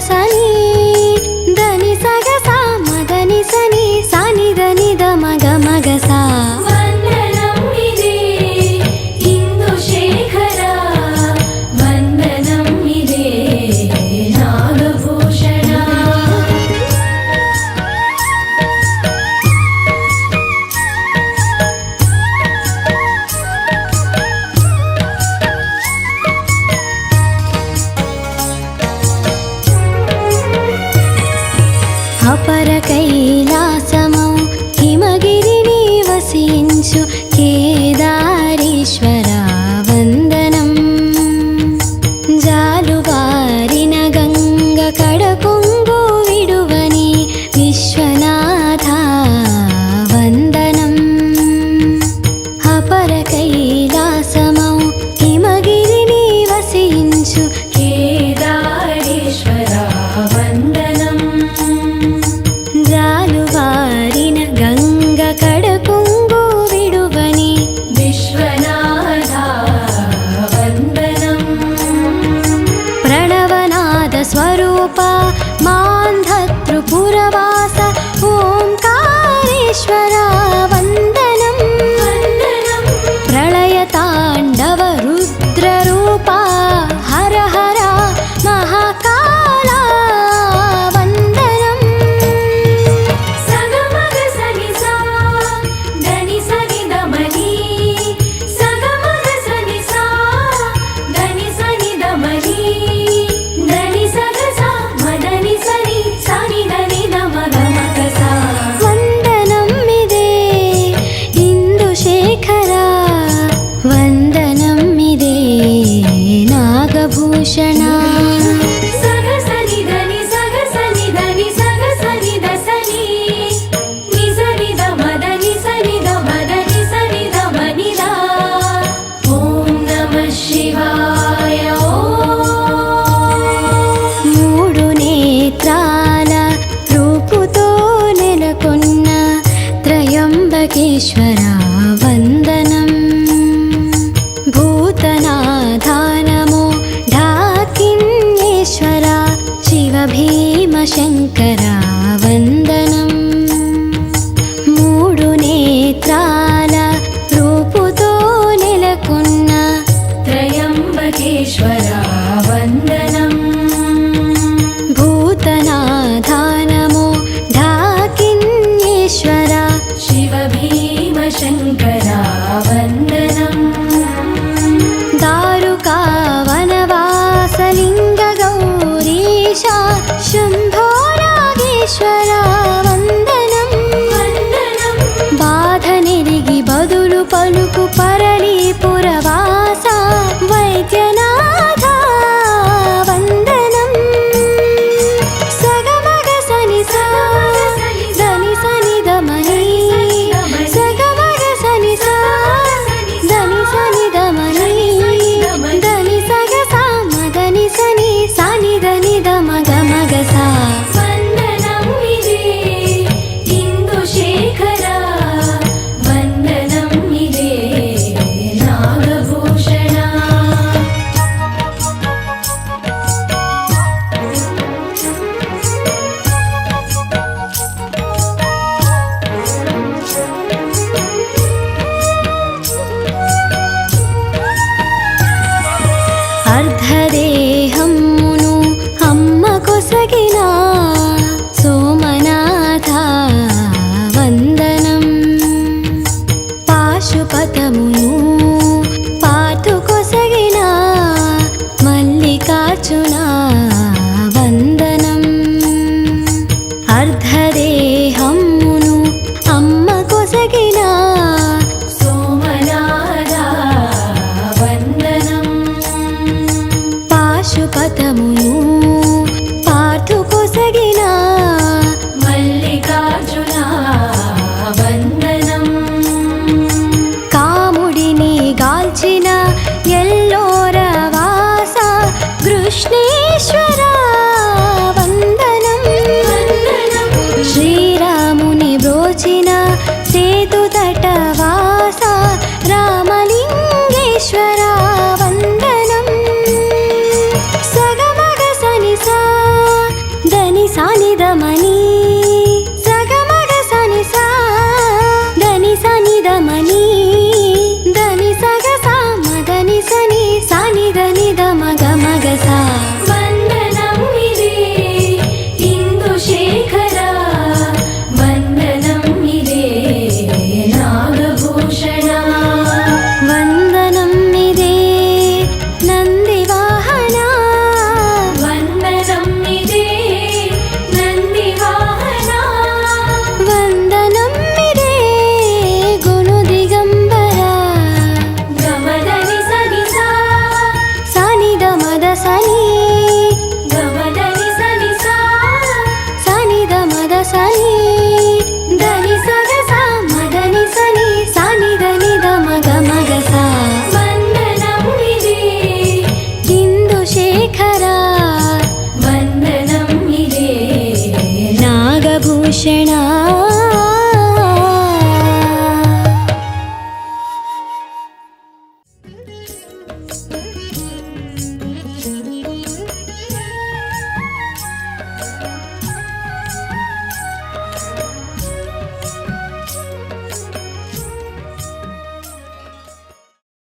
సని దని సగ సా మదని సని సాని దని ద మగ మగ సా వందనం ఇదే ఇందుశేఖర వందనం ఇదే నాగభూషణ అపర కైలాసమౌ హిమగిరిని వసించు కేదారేశ్వర వందనం జాలువారిన గంగ కడకొంగు విడువని విశ్వనాథ వందనం అపర కైలాసమౌ హిమగిరిని వసించు కేదారేశ్వర వందనం జాలువారిన గంగ కడకొంగు విడువని విశ్వనాథ వందనం ప్రణవనాద స్వరూప మాంధత్రిపురవాస ఓంకారేశ్వర వందనం ప్రళయతాండవ రుద్రరూప హర హర మహాకాల వందనం సగమగ సని సా దని సని దమని సగమగ సని సా దని సని దమని దని సగ సా మదని సని సాని దని దమగ మగ సా వందనం ఇదే ఇందుశేఖర వందనం ఇదే నాగభూషణ సగ సని దని సగ సని దని సగ సని ద సని ని సని ద మదని సని ద మదని సని ద మని ద ఓం నమః శివాయ మూడు నేత్రాల రూపుతో నెలకొన్న త్రయంబకేశ్వర వందనం భూతనాధానమో ఢాకిన్యేశ్వర శివ భీమ శంకర వందనం మూడు నేత్రాల రూపుతో నెలకొన్న త్రయంబకేశ్వర వందనం భూతనాధానమో ఢాకిన్యేశ్వర శివ భీమ శంకర వందనం దారుకా వనవాసలింగ గౌరీశ శంభో నాగేశ్వర వందనం బాధ నెరిగి బదులు పలుకు పరళీపురవాస వైద్యనాథ వందనం సగమగ సని సా దని సని దమని సగమగ సని సా దని సని దమని దని సగ సా మదని సని సాని దని ద మగ మగ సా వందనం ఇదే ఇందుశేఖర వందనం ఇదే నాగభూషణ అర్ధదేహమును అమ్మ కొసగిన సోమనాథ వందనం పాశుపతమును పాటు కొసగిన మల్లికార్జున వందనం అర్ధదేహమును అమ్మ కొసగిన సోమనాథ వందనం పాశుపతమును పాటు కొసగిన మల్లికార్జున వందనం కాముడిని గాల్చిన ఎల్లోర వాస కృష్ణేశ్వర వందనం శ్రీరాముని బ్రోచిన సేతు తటవాస రామలింగేశ్వర వందనం సగమగ దని